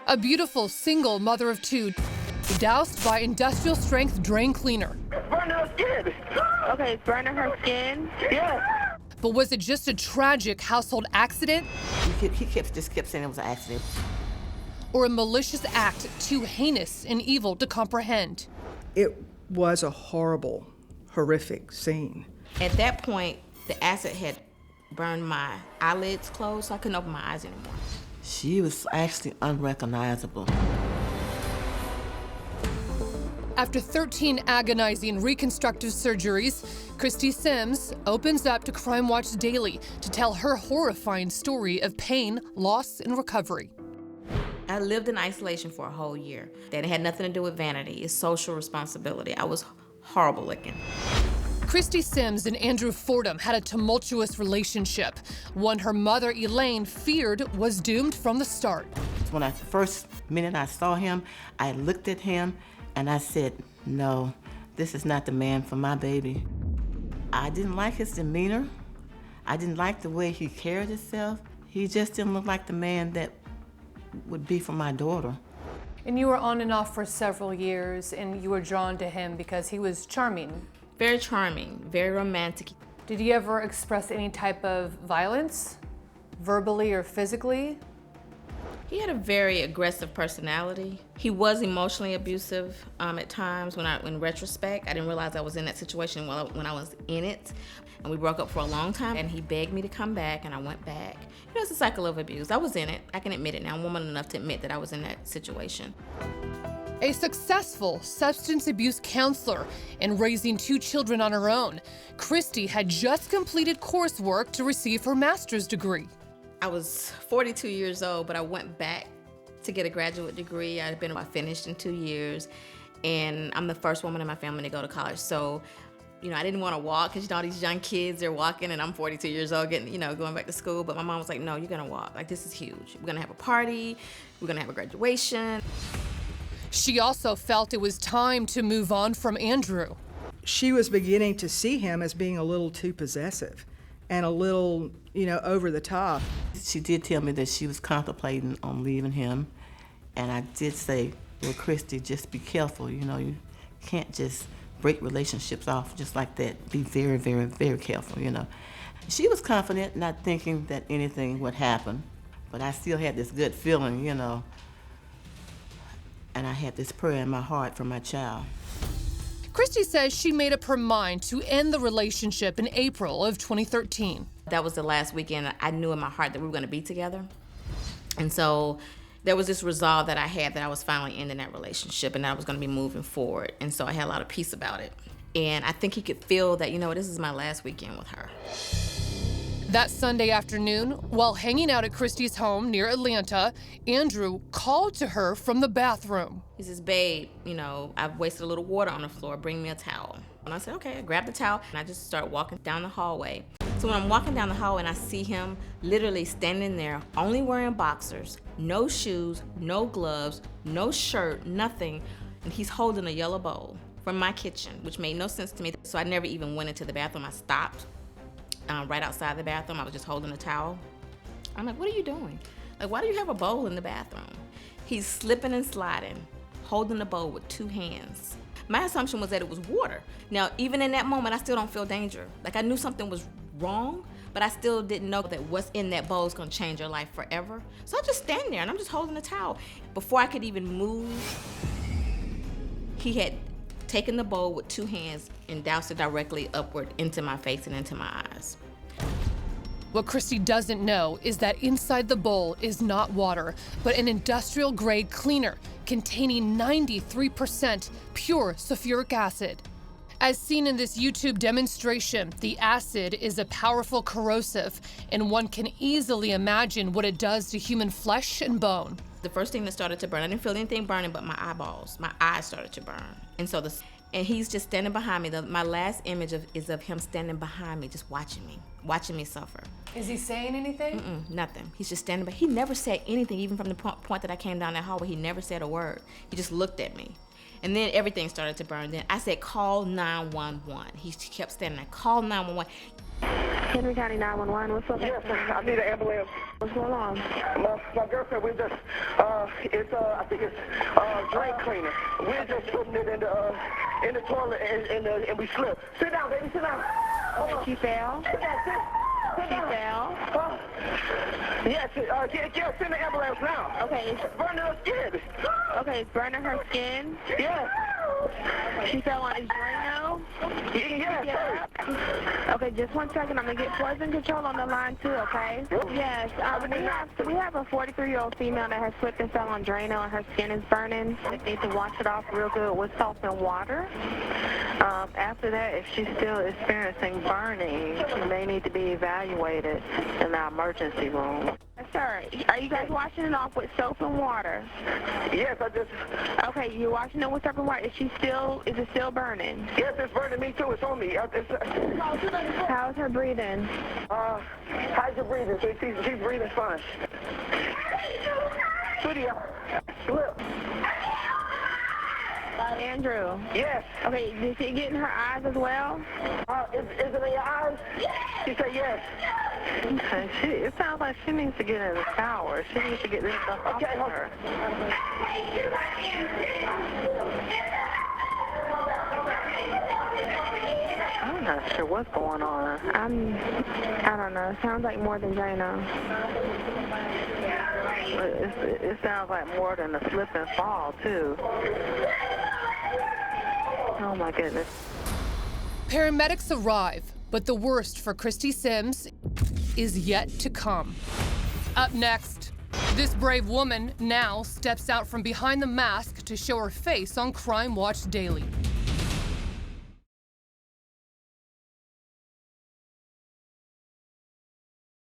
A beautiful single mother of two, doused by industrial strength drain cleaner. Burning her skin. Okay, it's burning her skin? Yeah. But was it just a tragic household accident? He just kept saying it was an accident. Or a malicious act too heinous and evil to comprehend? It was a horrible, horrific scene. At that point, the acid had burned my eyelids closed, so I couldn't open my eyes anymore. She was actually unrecognizable. After 13 agonizing reconstructive surgeries, Christy Sims opens up to Crime Watch Daily to tell her horrifying story of pain, loss, and recovery. I lived in isolation for a whole year. That had nothing to do with vanity. It's social responsibility. I was horrible looking. Christy Sims and Andrew Fordham had a tumultuous relationship, one her mother, Elaine, feared was doomed from the start. When the first minute I saw him, I looked at him and I said, no, this is not the man for my baby. I didn't like his demeanor. I didn't like the way he carried himself. He just didn't look like the man that would be for my daughter. And you were on and off for several years, and you were drawn to him because he was charming. Very charming, very romantic. Did he ever express any type of violence, verbally or physically? He had a very aggressive personality. He was emotionally abusive at times. In retrospect, I didn't realize I was in that situation when I was in it. And we broke up for a long time, and he begged me to come back, and I went back. You know, it's a cycle of abuse. I was in it. I can admit it now. I'm woman enough to admit that I was in that situation. A successful substance abuse counselor and raising 2 children on her own, Christy had just completed coursework to receive her master's degree. I was 42 years old, but I went back to get a graduate degree. I finished in 2 years, and I'm the first woman in my family to go to college. So, you know, I didn't want to walk because, you know, all these young kids are walking, and I'm 42 years old going back to school. But my mom was like, no, you're going to walk. Like, this is huge. We're going to have a party. We're going to have a graduation. She also felt it was time to move on from Andrew. She was beginning to see him as being a little too possessive and a little, over the top. She did tell me that she was contemplating on leaving him, and I did say, well, Christy, just be careful. You can't just break relationships off just like that. Be very, very, very careful, She was confident, not thinking that anything would happen, but I still had this good feeling, and I had this prayer in my heart for my child. Christy says she made up her mind to end the relationship in April of 2013. That was the last weekend I knew in my heart that we were going to be together. And so there was this resolve that I had that I was finally ending that relationship and that I was going to be moving forward. And so I had a lot of peace about it. And I think he could feel that, this is my last weekend with her. That Sunday afternoon, while hanging out at Christy's home near Atlanta, Andrew called to her from the bathroom. He says, babe, I've wasted a little water on the floor. Bring me a towel. And I said, okay. I grabbed the towel and I just started walking down the hallway. So when I'm walking down the hallway and I see him literally standing there, only wearing boxers, no shoes, no gloves, no shirt, nothing, and he's holding a yellow bowl from my kitchen, which made no sense to me. So I never even went into the bathroom. I stopped. Right outside the bathroom, I was just holding a towel. I'm like, what are you doing? Like, why do you have a bowl in the bathroom? He's slipping and sliding, holding the bowl with 2 hands. My assumption was that it was water. Now, even in that moment, I still don't feel danger. Like, I knew something was wrong, but I still didn't know that what's in that bowl is gonna change your life forever. So I just stand there and I'm just holding the towel. Before I could even move, he had taken the bowl with 2 hands and doused it directly upward into my face and into my eyes. What Christy doesn't know is that inside the bowl is not water, but an industrial-grade cleaner containing 93% pure sulfuric acid. As seen in this YouTube demonstration, the acid is a powerful corrosive, and one can easily imagine what it does to human flesh and bone. The first thing that started to burn, I didn't feel anything burning but my eyeballs. My eyes started to burn. And he's just standing behind me. My last image is of him standing behind me, just watching me suffer. Is he saying anything? Nothing. He's just standing, but he never said anything, even from the point that I came down that hallway, he never said a word. He just looked at me. And then everything started to burn. Then I said, call 911. He kept standing there, call 911. Henry County 911, what's up? Yes, I need an ambulance. What's going on? My girlfriend, we just, I think it's drain cleaner. We're just putting it in the toilet and we slipped. Sit down, baby, sit down. She fell? Sit down, sit She down. fell? Yes, send the ambulance now. Okay. It's burning her skin. Okay, it's burning her skin. Yes. She fell on his Drano. Yes. Yeah. Okay, just 1 second. I'm gonna get poison control on the line too. Okay. Yes. We have a 43-year-old female that has slipped and fell on Drano, and her skin is burning. They need to wash it off real good with soap and water. After that, if she's still experiencing burning, she may need to be evaluated in our emergency room. Sir, are you guys washing it off with soap and water? Yes, I just. Okay, you're washing it with soap and water. Is it still burning? Yes, it's burning me too. It's on me. How's her breathing? How's your breathing? She's breathing fine. Sweetie, slip. Andrew. Yes. Okay, did she get in her eyes as well? Is it in your eyes? She said yes. Okay, it sounds like she needs to get in the shower. She needs to get this stuff off of her. I'm not sure what's going on. I don't know. It sounds like more than Drano. It sounds like more than a slip and fall, too. Oh, my goodness. Paramedics arrive, but the worst for Christy Sims is yet to come. Up next, this brave woman now steps out from behind the mask to show her face on Crime Watch Daily.